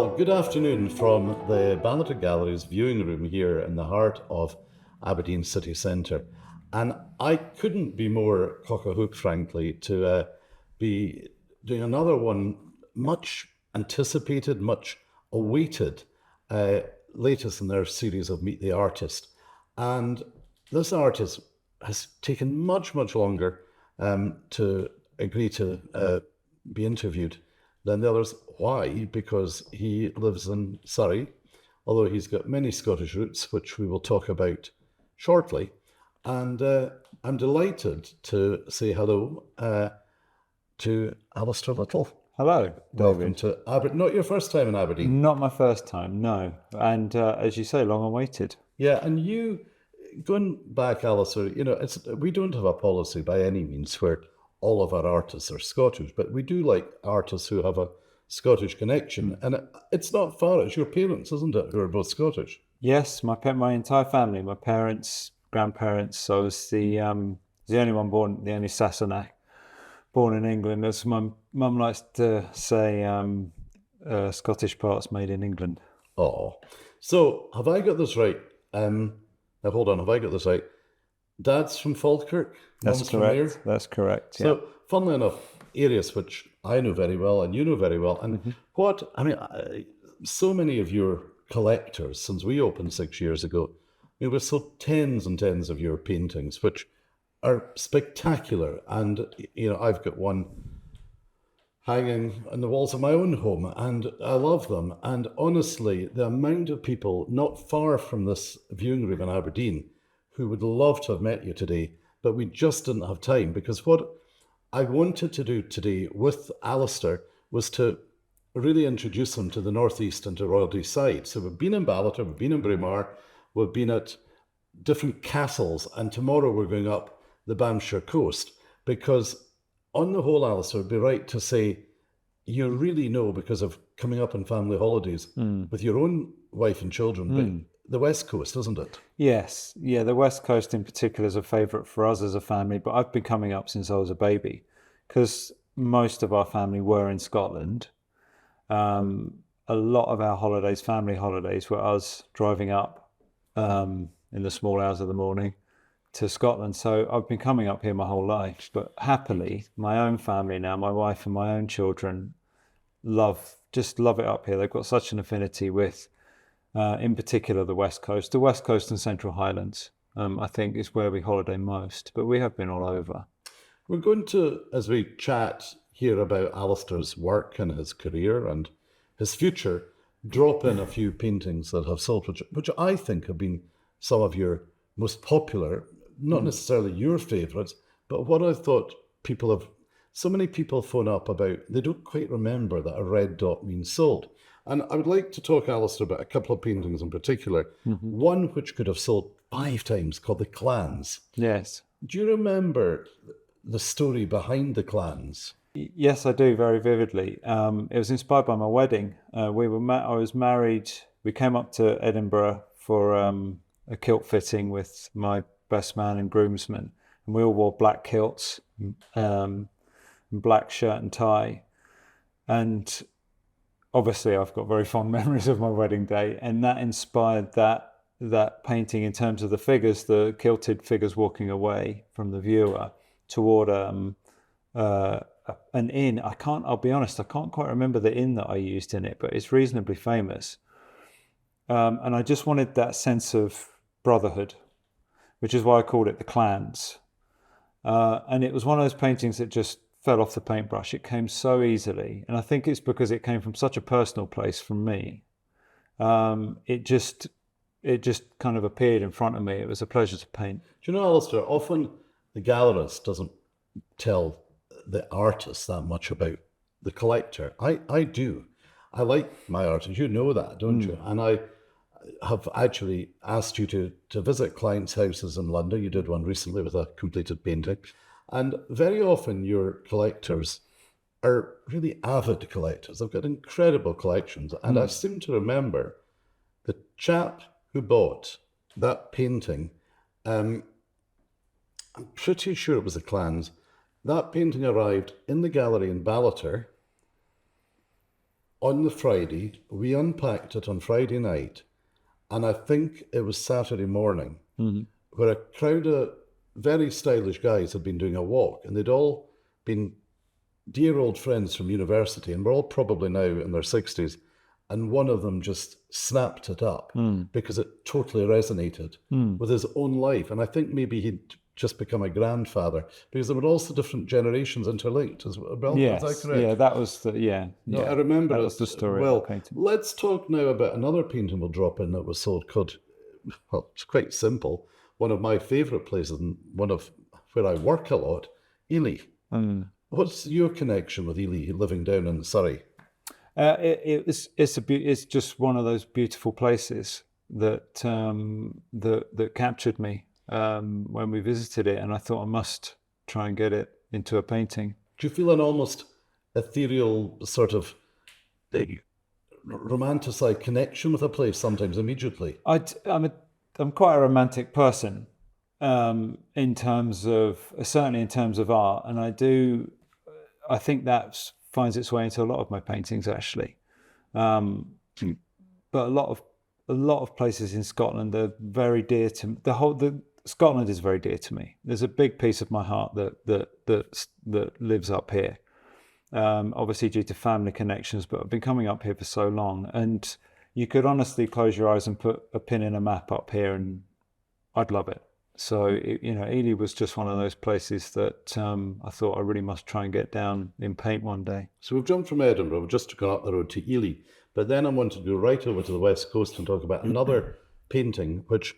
Well, good afternoon from the Ballater Gallery's viewing room here in the heart of Aberdeen city centre. And I couldn't be more cock-a-hoop, frankly, to be doing another one, much anticipated, much awaited, latest in their series of Meet the Artist. And this artist has taken much, much longer to agree to be interviewed than the others. Why? Because he lives in Surrey, although he's got many Scottish roots, which we will talk about shortly. And I'm delighted to say hello to Alistair Little. Hello, Welcome David. to Aberdeen. Not your first time in Aberdeen. Not my first time, no. And as you say, long awaited. Yeah, and you, going back, Alistair, we don't have a policy by any means where all of our artists are Scottish, but we do like artists who have a Scottish connection. And it's not far, it's your parents, isn't it, who are both Scottish? Yes, my entire family, my parents, grandparents. So I was the only one born, the only Sassenach born in England. As my mum likes to say, Scottish parts made in England. Oh, so have I got this right? Now hold on, have I got this right? Dad's from Falkirk? That's Mum's from correct. there? That's correct. Yeah. So, funnily enough, areas which I know very well and you know very well. And so many of your collectors, since we opened 6 years ago, we saw tens and tens of your paintings, which are spectacular. And, I've got one hanging on the walls of my own home, and I love them. And honestly, the amount of people not far from this viewing room in Aberdeen who would love to have met you today, but we just didn't have time, because what I wanted to do today with Alistair was to really introduce him to the Northeast and to Royal Side. So we've been in Ballater, we've been in Braemar, we've been at different castles, and tomorrow we're going up the Banffshire coast, because on the whole, Alistair, it'd be right to say you really know, because of coming up on family holidays with your own wife and children, but the West Coast, isn't it? Yes, yeah, the West Coast in particular is a favourite for us as a family, but I've been coming up since I was a baby because most of our family were in Scotland. A lot of our holidays, family holidays, were us driving up in the small hours of the morning to Scotland. So I've been coming up here my whole life, but happily, my own family now, my wife and my own children just love it up here. They've got such an affinity with in particular the West Coast and Central Highlands, I think is where we holiday most, but we have been all over. We're going to, as we chat here about Alistair's work and his career and his future, drop in a few paintings that have sold, which I think have been some of your most popular, not necessarily your favourites, but what I thought so many people phone up about, they don't quite remember that a red dot means sold. And I would like to talk, Alistair, about a couple of paintings in particular. One which could have sold 5 times, called the Clans. Yes. Do you remember the story behind the Clans? Yes, I do, very vividly. It was inspired by my wedding. I was married. We came up to Edinburgh for a kilt fitting with my best man and groomsmen, and we all wore black kilts, black shirt and tie, and obviously, I've got very fond memories of my wedding day, and that inspired that painting in terms of the figures, the kilted figures walking away from the viewer toward an inn. I'll be honest, I can't quite remember the inn that I used in it, but it's reasonably famous. And I just wanted that sense of brotherhood, which is why I called it the Clans. And it was one of those paintings that just fell off the paintbrush. It came so easily, and I think it's because it came from such a personal place from me. It just kind of appeared in front of me. It was a pleasure to paint. Do you know, Alistair, often the gallerist doesn't tell the artist that much about the collector. I do. I like my artists. You know that, don't you? And I have actually asked you to visit clients' houses in London. You did one recently with a completed painting. And very often your collectors are really avid collectors. They've got incredible collections. And I seem to remember the chap who bought that painting, I'm pretty sure it was the Clans. That painting arrived in the gallery in Ballater on the Friday. We unpacked it on Friday night, and I think it was Saturday morning, where a crowd of very stylish guys had been doing a walk, and they'd all been dear old friends from university, and we're all probably now in their 60s. And one of them just snapped it up because it totally resonated with his own life. And I think maybe he'd just become a grandfather because there were also different generations interlinked as well. Yes, Is that correct? yeah, that was the No, I remember that it was the story well. of the painting. Let's talk now about another painting we'll drop in that was sold called, well, it's quite simple. One of my favourite places and one of where I work a lot, Ely. What's your connection with Ely, living down in Surrey? It's just one of those beautiful places that that captured me when we visited it, and I thought I must try and get it into a painting. Do you feel an almost ethereal sort of romanticized connection with a place sometimes immediately? I'm quite a romantic person in terms of certainly in terms of art, and I think that finds its way into a lot of my paintings actually. But a lot of places in Scotland are very dear to Scotland is very dear to me. There's a big piece of my heart that lives up here. Obviously due to family connections, but I've been coming up here for so long, and you could honestly close your eyes and put a pin in a map up here and I'd love it. So, Ely was just one of those places that I thought I really must try and get down in paint one day. So we've jumped from Edinburgh, we've just gone up the road to Ely, but then I want to go right over to the West Coast and talk about another painting which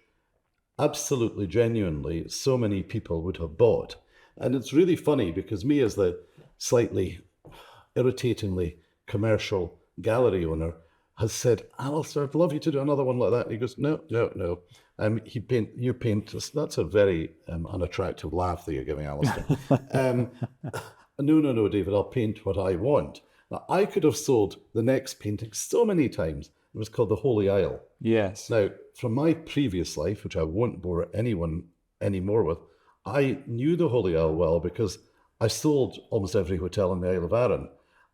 absolutely, genuinely, so many people would have bought. And it's really funny because me as the slightly irritatingly commercial gallery owner has said, Alistair, I'd love you to do another one like that. And he goes, no. You paint, that's a very unattractive laugh that you're giving, Alistair. No, David, I'll paint what I want. Now, I could have sold the next painting so many times. It was called The Holy Isle. Yes. Now, from my previous life, which I won't bore anyone anymore with, I knew the Holy Isle well because I sold almost every hotel in the Isle of Arran.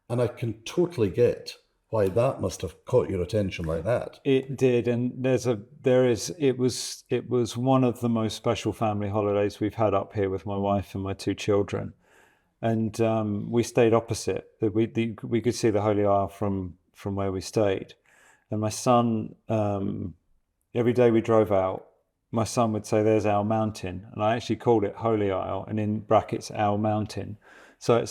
And I can totally get why that must have caught your attention like that. It did, and it was one of the most special family holidays we've had up here with my wife and my two children, and we stayed opposite. We could see the Holy Isle from where we stayed, and my son, every day we drove out, my son would say, "There's our mountain," and I actually called it Holy Isle, and in brackets, our mountain. So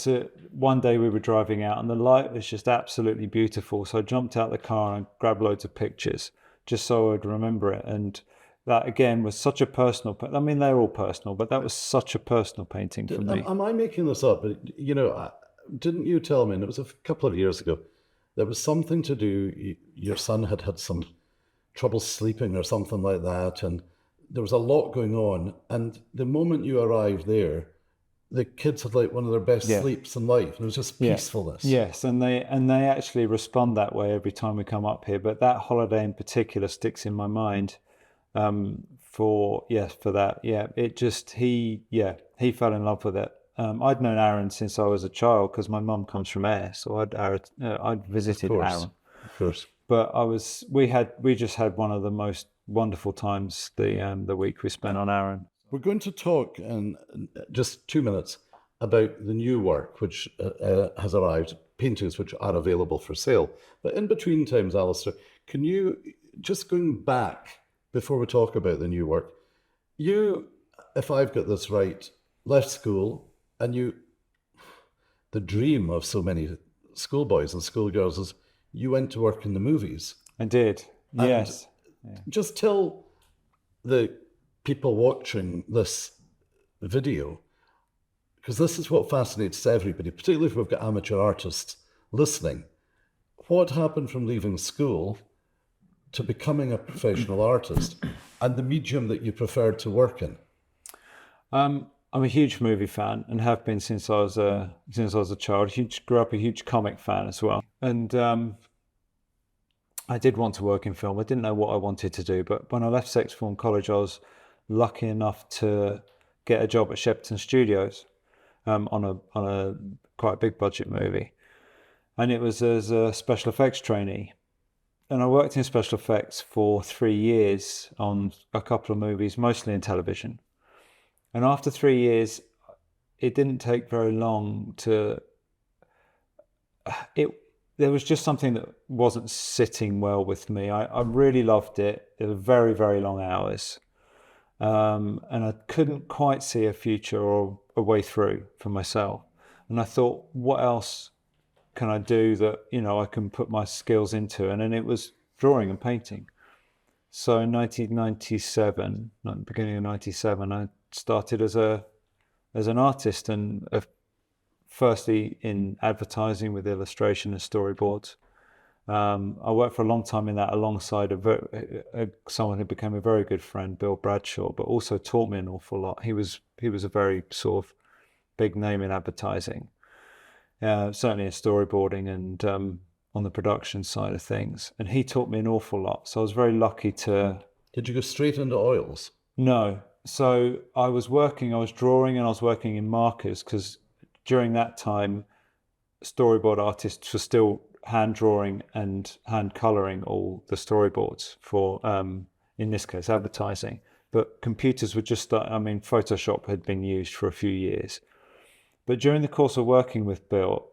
one day we were driving out and the light was just absolutely beautiful. So I jumped out the car and grabbed loads of pictures just so I'd remember it. And that again was such a personal, I mean, they're all personal, but that was such a personal painting for me. Am I making this up? But, didn't you tell me, and it was a couple of years ago, there was something to do, your son had some trouble sleeping or something like that. And there was a lot going on. And the moment you arrived there, the kids had like one of their best sleeps in life. And it was just peacefulness. Yes, and they actually respond that way every time we come up here. But that holiday in particular sticks in my mind for that. Yeah, it just he fell in love with it. I'd known Aaron since I was a child because my mum comes from Ayr, so I'd visited Aaron. Of course. But we just had one of the most wonderful times the week we spent on Aaron. We're going to talk in just 2 minutes about the new work which has arrived, paintings which are available for sale. But in between times, Alistair, can you, just going back before we talk about the new work, you, if I've got this right, left school and the dream of so many schoolboys and schoolgirls is you went to work in the movies. I did, yes. Just tell the people watching this video, because this is what fascinates everybody, particularly if we've got amateur artists listening. What happened from leaving school to becoming a professional artist and the medium that you preferred to work in? I'm a huge movie fan and have been since I was a child. Grew up a huge comic fan as well. And I did want to work in film. I didn't know what I wanted to do, but when I left sixth form college, I was lucky enough to get a job at Shepperton Studios on a quite a big budget movie. and it was as a special effects trainee. And I worked in special effects for 3 years on a couple of movies, mostly in television. And after 3 years, it didn't take very long to there was just something that wasn't sitting well with me. I really loved it. It was very, very long hours. And I couldn't quite see a future or a way through for myself. And I thought, what else can I do that, I can put my skills into? And then it was drawing and painting. So in 1997, not the beginning of 97, I started as an artist, and firstly in advertising with illustration and storyboards. I worked for a long time in that alongside someone who became a very good friend, Bill Bradshaw, but also taught me an awful lot. He was a very sort of big name in advertising, certainly in storyboarding and on the production side of things. And he taught me an awful lot. So I was very lucky to... Did you go straight into oils? No. So I was drawing and I was working in markers, because during that time, storyboard artists were still hand drawing and hand colouring all the storyboards for, in this case, advertising. But computers were just Photoshop had been used for a few years. But during the course of working with Bill,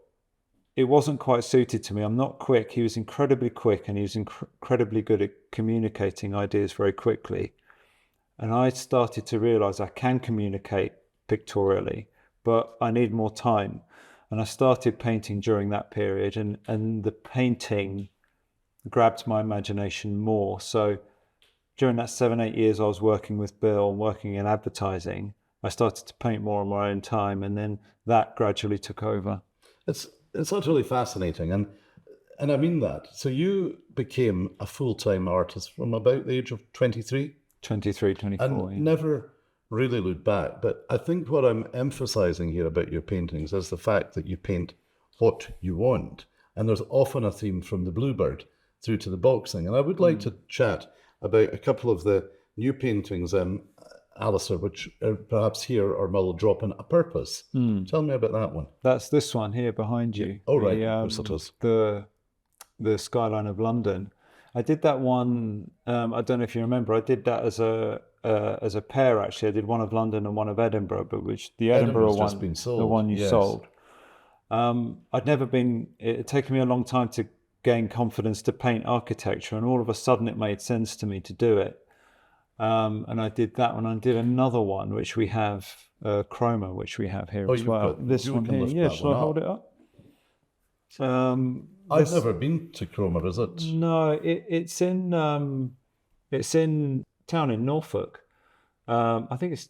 it wasn't quite suited to me. I'm not quick. He was incredibly quick, and he was incredibly good at communicating ideas very quickly. And I started to realise I can communicate pictorially, but I need more time. And I started painting during that period, and the painting grabbed my imagination more. So during that 7-8 years I was working with Bill, working in advertising, I started to paint more on my own time, and then that gradually took over. It's utterly fascinating, and I mean that. So you became a full-time artist from about the age of 23? 23, 24. And yeah. never really looked back. But I think what I'm emphasizing here about your paintings is the fact that you paint what you want. And there's often a theme from the bluebird through to the boxing. And I would like to chat about a couple of the new paintings, Alistair, which are perhaps here or will drop in a purpose. Tell me about that one. That's this one here behind you. Oh, right. Of course it is. The skyline of London. I did that one. I don't know if you remember. I did that as a pair. Actually, I did one of London and one of Edinburgh, but the Edinburgh one, been sold. the one you sold. I'd never been. It had taken me a long time to gain confidence to paint architecture, and all of a sudden it made sense to me to do it. And I did that one. I did another one, which we have chroma, which we have here as well. This one here. Yeah, shall I hold it up? I've never been to chroma, is it? No, it's in town in Norfolk. I think it's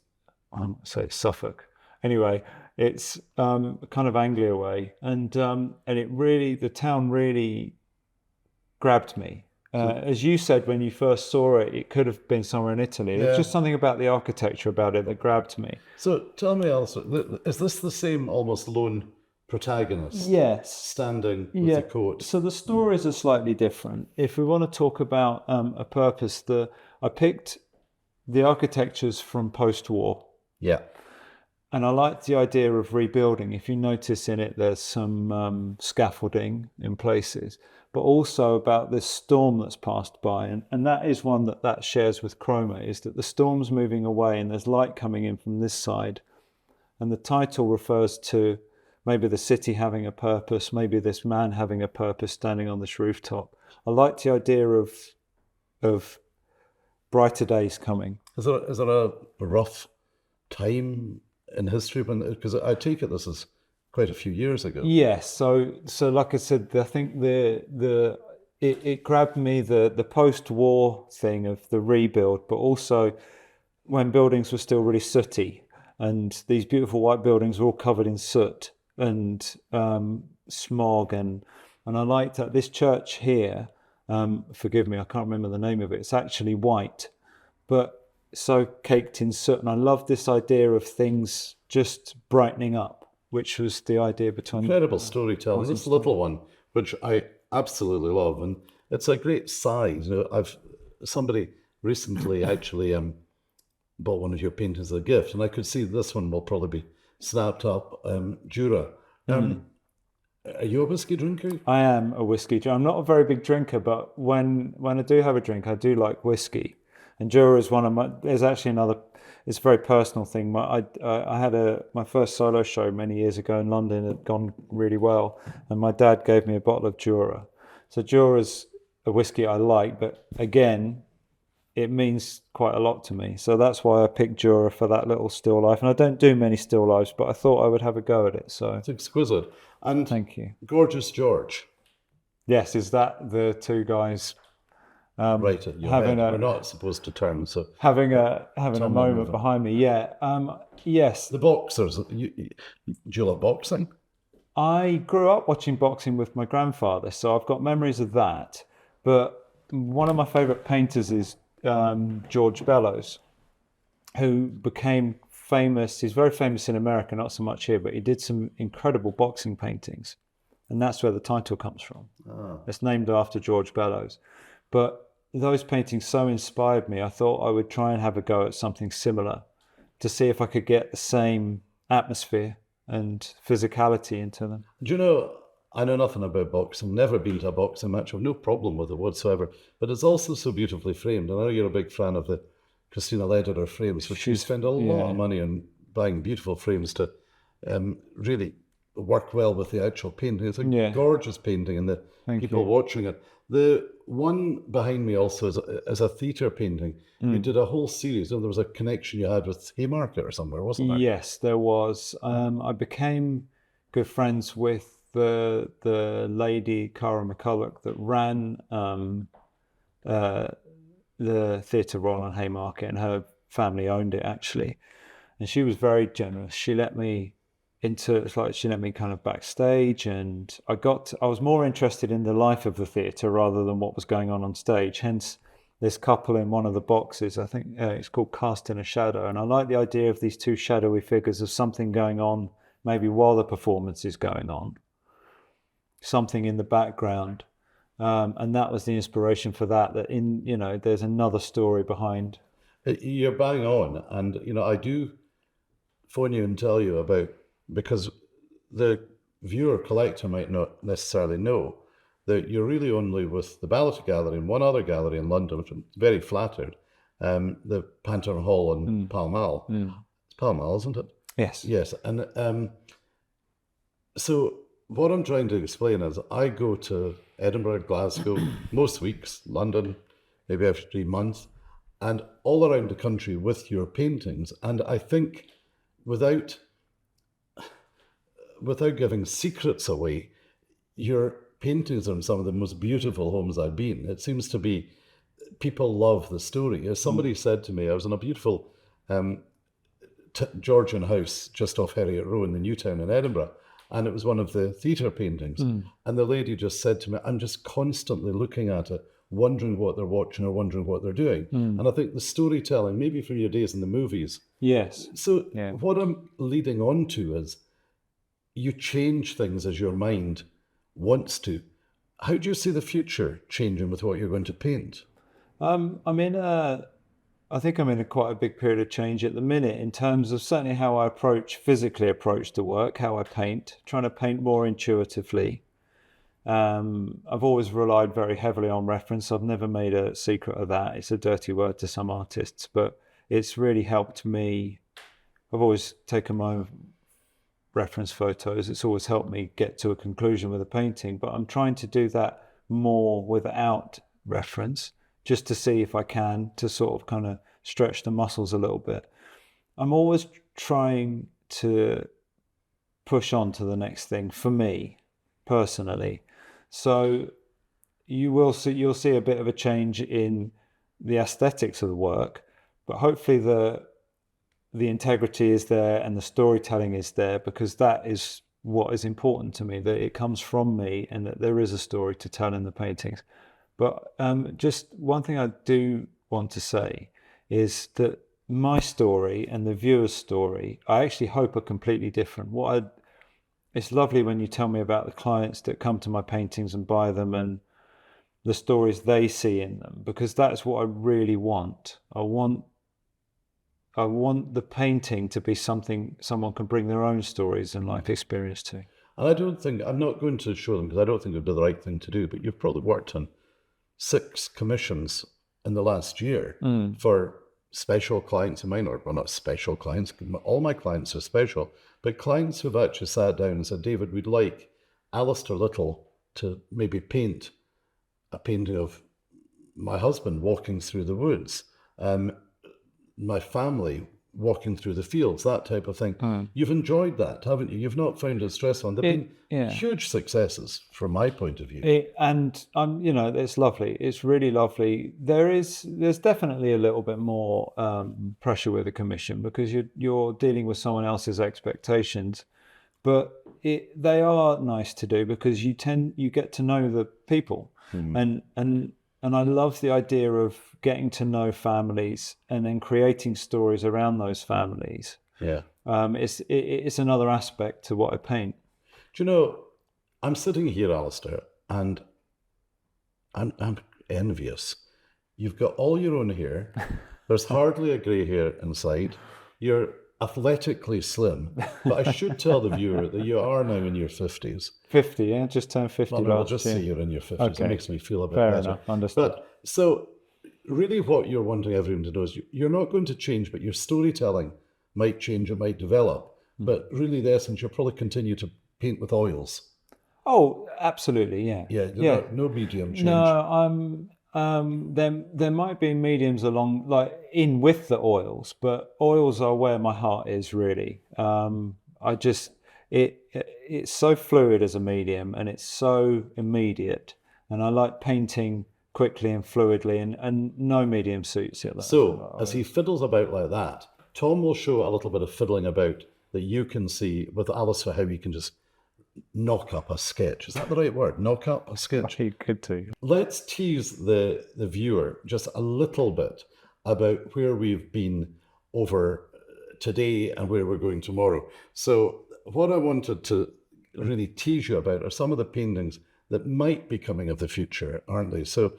Suffolk. Anyway, it's kind of Anglia way, and the town really grabbed me. As you said when you first saw it, it could have been somewhere in Italy. There's just something about the architecture about it that grabbed me. So tell me, Alistair, is this the same almost lone protagonist? Yes. Standing with the coat? So the stories are slightly different. If we want to talk about a purpose, I picked the architectures from post-war. Yeah. And I like the idea of rebuilding. If you notice in it, there's some scaffolding in places, but also about this storm that's passed by. And that is one that shares with chroma, is that the storm's moving away and there's light coming in from this side. And the title refers to maybe the city having a purpose, maybe this man having a purpose standing on this rooftop. I like the idea of brighter days coming. Is there a rough time in history because I take it this is quite a few years ago? Yes. So like I said, I think it grabbed me the post-war thing of the rebuild, but also when buildings were still really sooty, and these beautiful white buildings were all covered in soot and smog, and I liked that this church here, forgive me, I can't remember the name of it, it's actually white, but so caked in soot, and I love this idea of things just brightening up, which was the idea between... Incredible storytelling. This little one, which I absolutely love, and it's a great size. Somebody recently actually bought one of your paintings as a gift, and I could see this one will probably be snapped up Jura. Are you a whiskey drinker? I am a whiskey drinker. I'm not a very big drinker, but when I do have a drink, I do like whiskey. And Jura is one of my. There's actually another. It's a very personal thing. I had my first solo show many years ago in London. It had gone really well, and my dad gave me a bottle of Jura. So Jura's a whiskey I like, but again, it means quite a lot to me. So that's why I picked Jura for that little still life. And I don't do many still lives, but I thought I would have a go at it. So It's exquisite. And thank you. Gorgeous George. Yes, is that the two guys Right at your having head. a We're not supposed to turn, so having a Tom moment over. behind me? Yeah. Yes, the boxers. Do you love boxing? I grew up watching boxing with my grandfather, so I've got memories of that. But one of my favourite painters is George Bellows, who became famous. He's very famous in America, not so much here, but he did some incredible boxing paintings. And that's where the title comes from. It's named after George Bellows. But those paintings so inspired me, I thought I would try and have a go at something similar to see if I could get the same atmosphere and physicality into them. Do you know, I know nothing about boxing, never been to a boxing match, I've no problem with it whatsoever, but it's also so beautifully framed. And I know you're a big fan of the Christina Lederer frames, which you spend a lot of money on buying beautiful frames to really work well with the actual painting. It's a gorgeous painting, and the people watching it. The one behind me also is a theatre painting. You did a whole series, and there was a connection you had with Haymarket or somewhere, wasn't there? Yes, there was. I became good friends with the lady, Cara McCulloch, that ran the Theatre Royal on Haymarket, and her family owned it actually. And she was very generous. She let me she let me kind of backstage, and I was more interested in the life of the theatre rather than what was going on stage. Hence this couple in one of the boxes, I think it's called Cast in a Shadow. And I like the idea of these two shadowy figures of something going on, maybe while the performance is going on, something in the background. And that was the inspiration for that there's another story behind. You're bang on. And, I do phone you and tell you about, because the viewer collector might not necessarily know that you're really only with the Ballot Gallery and one other gallery in London, which I'm very flattered, the Panther Hall in Pall Mall. It's Pall Mall, isn't it? Yes. Yes. And so what I'm trying to explain is I go to Edinburgh, Glasgow, most weeks, London, maybe every 3 months, and all around the country with your paintings. And I think without giving secrets away, your paintings are in some of the most beautiful homes I've been. It seems to be people love the story. As somebody said to me, I was in a beautiful Georgian house just off Heriot Row in the New Town in Edinburgh, and it was one of the theatre paintings. And the lady just said to me, I'm just constantly looking at it, wondering what they're watching or wondering what they're doing. And I think the storytelling, maybe from your days in the movies. Yes. So what I'm leading on to is you change things as your mind wants to. How do you see the future changing with what you're going to paint? I think I'm in quite a big period of change at the minute in terms of certainly how I physically approach the work, how I paint, trying to paint more intuitively. I've always relied very heavily on reference. I've never made a secret of that. It's a dirty word to some artists, but it's really helped me. I've always taken my own reference photos. It's always helped me get to a conclusion with a painting, but I'm trying to do that more without reference, just to see if I can, to sort of kind of stretch the muscles a little bit. I'm always trying to push on to the next thing for me personally. So you'll see a bit of a change in the aesthetics of the work, but hopefully the integrity is there and the storytelling is there, because that is what is important to me, that it comes from me and that there is a story to tell in the paintings. But just one thing I do want to say is that my story and the viewer's story, I actually hope are completely different. It's lovely when you tell me about the clients that come to my paintings and buy them and the stories they see in them, because that's what I really want. I want the painting to be something someone can bring their own stories and life experience to. And I'm not going to show them because I don't think it would be the right thing to do, but you've probably worked on 6 commissions in the last year for special clients of mine, or well, not special clients, all my clients are special, but clients who've actually sat down and said, David, we'd like Alistair Little to maybe paint a painting of my husband walking through the woods, my family walking through the fields, that type of thing. You've enjoyed that, haven't you? You've not found it stressful. And they've been huge successes from my point of view. It's lovely. It's really lovely. There's definitely a little bit more pressure with a commission because you're dealing with someone else's expectations, but they are nice to do because you get to know the people, and I love the idea of getting to know families and then creating stories around those families. Yeah. It's another aspect to what I paint. Do you know, I'm sitting here, Alistair, and I'm envious. You've got all your own hair. There's hardly a grey hair in sight. You're athletically slim, but I should tell the viewer that you are now in your 50s. 50, yeah? Just turned 50 last year. I'll just say you're in your 50s. Okay. It makes me feel a bit Fair better. enough, understood. But so really what you're wanting everyone to know is you're not going to change, but your storytelling might change, it might develop. But really the essence, you'll probably continue to paint with oils. Oh, absolutely, yeah. Yeah, no medium change. No, there might be mediums along, like in with the oils, but oils are where my heart is really. It's so fluid as a medium and it's so immediate, and I like painting quickly and fluidly, and no medium suits it. So as he fiddles about like that, Tom will show a little bit of fiddling about that you can see with Alistair, how you can just knock up a sketch. Is that the right word? Knock up a sketch? You could too. Let's tease the viewer just a little bit about where we've been over today and where we're going tomorrow. So what I wanted to really tease you about are some of the paintings that might be coming of the future, aren't they? So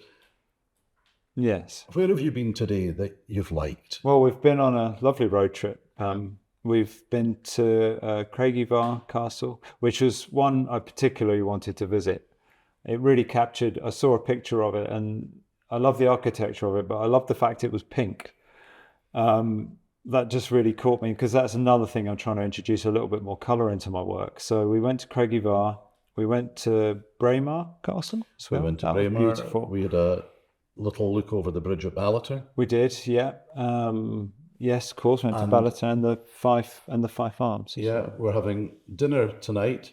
yes. Where have you been today that you've liked? Well, we've been on a lovely road trip. We've been to Craigievar Castle, which was one I particularly wanted to visit. It really captured, I saw a picture of it and I love the architecture of it, but I love the fact it was pink. That just really caught me because that's another thing I'm trying to introduce a little bit more colour into my work. So we went to Craigievar, we went to Braemar Castle as well. We went to That was Braemar. beautiful. We had a little look over the bridge at Ballater. We did, yeah. Yes, of course, went to Ballater and the Fife Arms. Yeah, we're having dinner tonight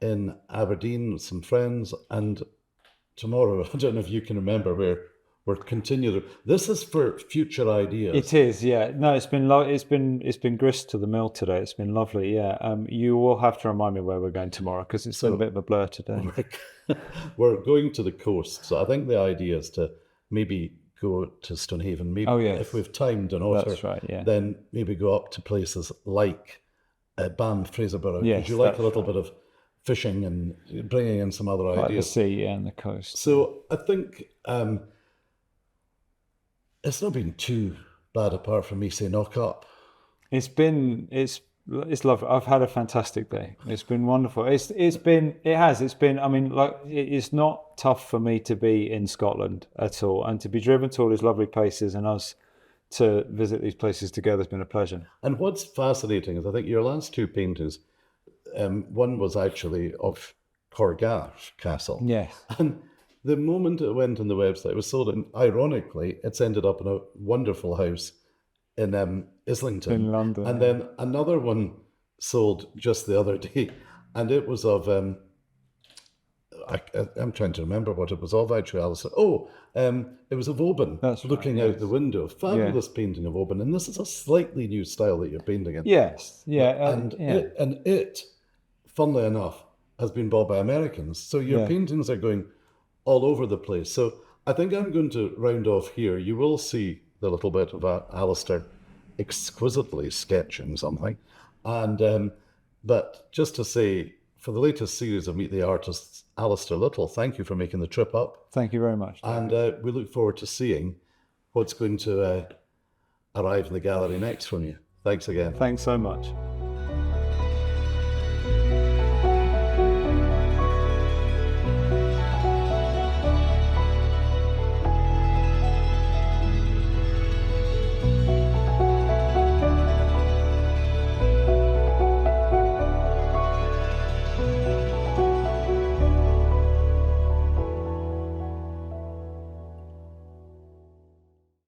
in Aberdeen with some friends, and tomorrow, I don't know if you can remember, we're continuing. This is for future ideas. It is, yeah. No, it's been grist to the mill today. It's been lovely, yeah. You will have to remind me where we're going tomorrow because it's been a bit of a blur today. We're going to the coast, so I think the idea is to maybe go to Stonehaven. Maybe if we've timed an otter, that's right, yeah. Then maybe go up to places like Banff, Fraserburgh. Yes, Would you like a little bit of fishing and bringing in some other Like ideas? the sea, yeah, and the coast. So I think it's not been too bad apart from me saying knock up. It's lovely. I've had a fantastic day. It's been wonderful. It's been, I mean, like, it's not tough for me to be in Scotland at all, and to be driven to all these lovely places and us to visit these places together has been a pleasure. And what's fascinating is I think your last two paintings, one was actually of Corgaff Castle. Yes. And the moment it went on the website, it was sold, and ironically, it's ended up in a wonderful house in Islington. In London. And then another one sold just the other day, and it was of, I'm trying to remember what it was of actually, Alistair. It was of Oban. That's looking right, out the window. Fabulous painting of Oban. And this is a slightly new style that you're painting in. Yes, yeah. It, funnily enough, has been bought by Americans. So your paintings are going all over the place. So I think I'm going to round off here. You will see the little bit of Alistair exquisitely sketching something. And but just to say, for the latest series of Meet the Artists, Alistair Little, thank you for making the trip up. Thank you very much. And we look forward to seeing what's going to arrive in the gallery next from you. Thanks again. Thanks so much.